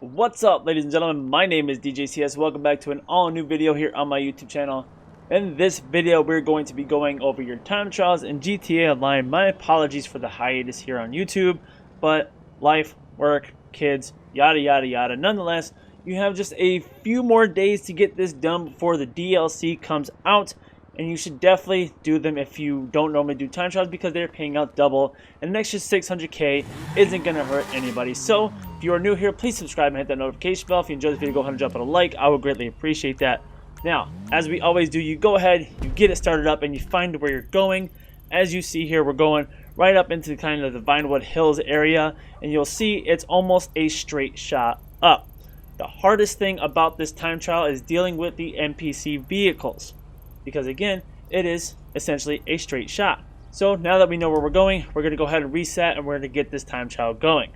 What's up, ladies and gentlemen? My name is DJCS. Welcome back to an all-new video here on my YouTube channel. In this video, we're going to be going over your time trials in GTA Online. My apologies for the hiatus here on YouTube, but life, work, kids, yada yada yada. Nonetheless, you have just a few more days to get this done before the DLC comes out, and you should definitely do them if you don't normally do time trials because they're paying out double, and an extra 600k isn't going to hurt anybody. So if you are new here, please subscribe and hit that notification bell. If you enjoyed the video, go ahead and drop it a like. I would greatly appreciate that. Now, as we always do, you go ahead, you get it started up, and you find where you're going. As you see here, we're going right up into kind of the Vinewood Hills area, and you'll see it's almost a straight shot up. The hardest thing about this time trial is dealing with the NPC vehicles, because again, it is essentially a straight shot. So now that we know where we're going, we're going to go ahead and reset, and we're going to get this time trial going.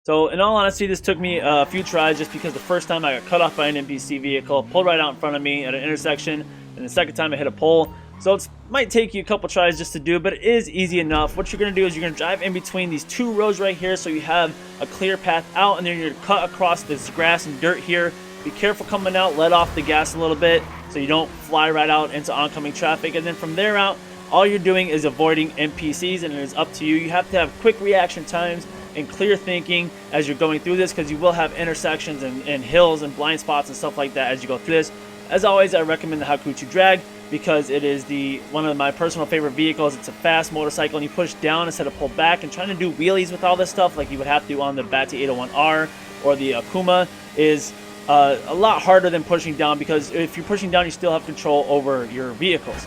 So in all honesty, this took me a few tries just because the first time I got cut off by an NPC vehicle, pulled right out in front of me at an intersection, and the second time I hit a pole. So it might take you a couple tries just to do, but it is easy enough. What you're going to do is you're going to drive in between these two rows right here so you have a clear path out, and then you're going to cut across this grass and dirt here. Be careful coming out, let off the gas a little bit so you don't fly right out into oncoming traffic, and then from there out, all you're doing is avoiding NPCs, and it is up to you. You have to have quick reaction times and clear thinking as you're going through this, because you will have intersections and hills and blind spots and stuff like that as you go through this. As always, I recommend the Hakuchu Drag because it is one of my personal favorite vehicles. It's a fast motorcycle, and you push down instead of pull back, and trying to do wheelies with all this stuff like you would have to on the Bati 801R or the Akuma is a lot harder than pushing down, because if you're pushing down, you still have control over your vehicles.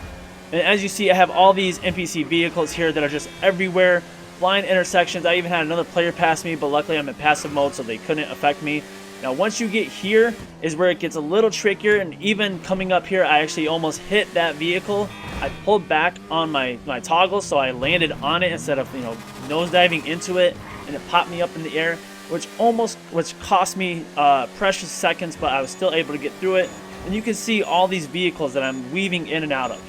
And as you see, I have all these NPC vehicles here that are just everywhere. Blind intersections. I even had another player pass me, but luckily I'm in passive mode, so they couldn't affect me. Now once you get here is where it gets a little trickier, and even coming up here, I actually almost hit that vehicle. I pulled back on my toggle, so I landed on it instead of nosediving into it, and it popped me up in the air, which cost me precious seconds, but I was still able to get through it. And you can see all these vehicles that I'm weaving in and out of.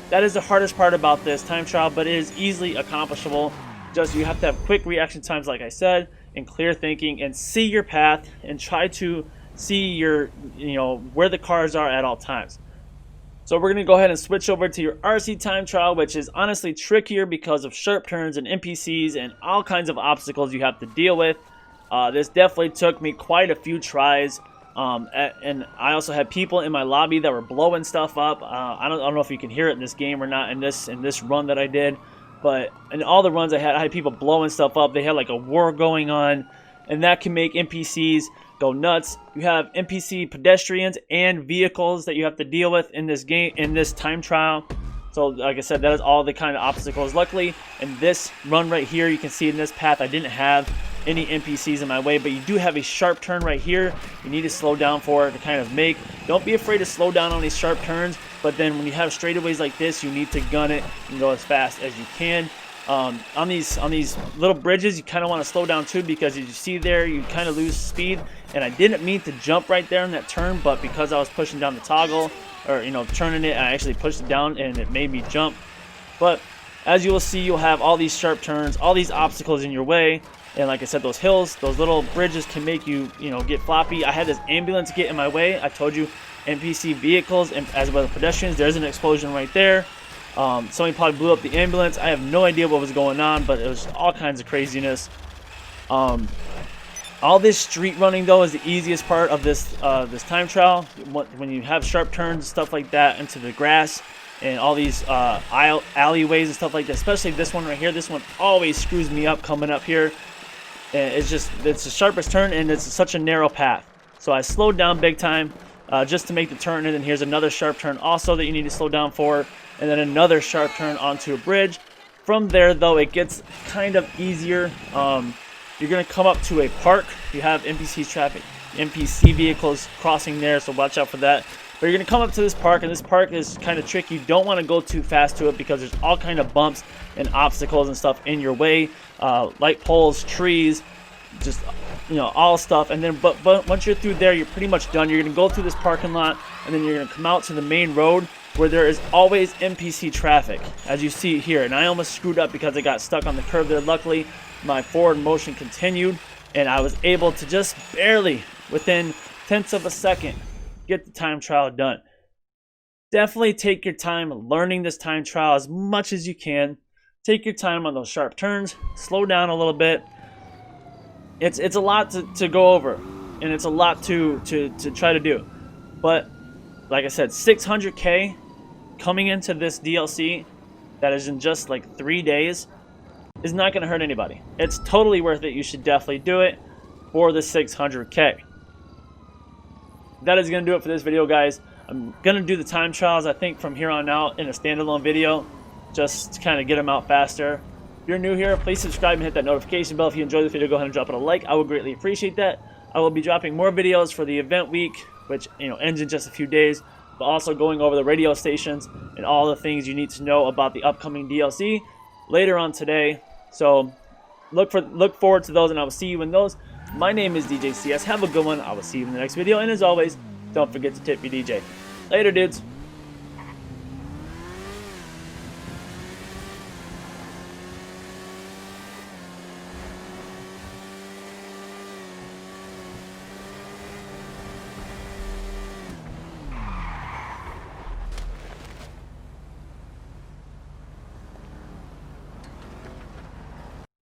That is the hardest part about this time trial, but it is easily accomplishable. Just you have to have quick reaction times, like I said, and clear thinking, and see your path, and try to see your where the cars are at all times. So we're going to go ahead and switch over to your RC time trial, which is honestly trickier because of sharp turns and NPCs and all kinds of obstacles you have to deal with. This definitely took me quite a few tries, and I also had people in my lobby that were blowing stuff up. I don't know if you can hear it in this game or not in this run that I did. But in all the runs I had people blowing stuff up. They had like a war going on, and that can make NPCs go nuts. You have NPC pedestrians and vehicles that you have to deal with in this game, in this time trial. So like I said, that is all the kind of obstacles. Luckily, in this run right here, you can see in this path, I didn't have any NPCs in my way, but you do have a sharp turn right here. You need to slow down for it to kind of make. Don't be afraid to slow down on these sharp turns, but then when you have straightaways like this, you need to gun it and go as fast as you can. On these little bridges, you kind of want to slow down too, because as you see there, you kind of lose speed. And I didn't mean to jump right there in that turn, but because I was pushing down the toggle, or turning it, I actually pushed it down and it made me jump. But as you will see, you'll have all these sharp turns, all these obstacles in your way. And like I said, those hills, those little bridges can make you, get floppy. I had this ambulance get in my way. I told you, NPC vehicles and as well as pedestrians. There's an explosion right there. Somebody probably blew up the ambulance. I have no idea what was going on, but it was all kinds of craziness. All this street running though is the easiest part of this time trial. When you have sharp turns and stuff like that into the grass, and all these alleyways and stuff like that, especially this one right here. This one always screws me up coming up here. And it's the sharpest turn, and it's such a narrow path. So I slowed down big time just to make the turn, and then here's another sharp turn also that you need to slow down for, and then another sharp turn onto a bridge. From there though, it gets kind of easier. You're going to come up to a park. You have NPC vehicles crossing there, so watch out for that. But you're going to come up to this park, and this park is kind of tricky. You don't want to go too fast to it because there's all kind of bumps and obstacles and stuff in your way. Light poles, trees, just all stuff. And then but once you're through there, you're pretty much done. You're going to go through this parking lot, and then you're going to come out to the main road where there is always NPC traffic, as you see here. And I almost screwed up because I got stuck on the curb there. Luckily, my forward motion continued, and I was able to just barely, within tenths of a second, get the time trial done. Definitely take your time learning this time trial as much as you can. Take your time on those sharp turns, slow down a little bit. It's a lot to go over, and it's a lot to try to do. But like I said, 600K coming into this DLC that is in just like 3 days is not going to hurt anybody. It's totally worth it. You should definitely do it for the 600K. That is going to do it for this video, guys. I'm going to do the time trials, I think, from here on out in a standalone video, just to kind of get them out faster. If you're new here, please subscribe and hit that notification bell. If you enjoyed this video, go ahead and drop it a like. I would greatly appreciate that. I will be dropping more videos for the event week, which ends in just a few days, but also going over the radio stations and all the things you need to know about the upcoming DLC later on today. So look forward to those, and I will see you in those. My name is DJ CS. Have a good one. I will see you in the next video, and as always, don't forget to tip your DJ. Later, dudes.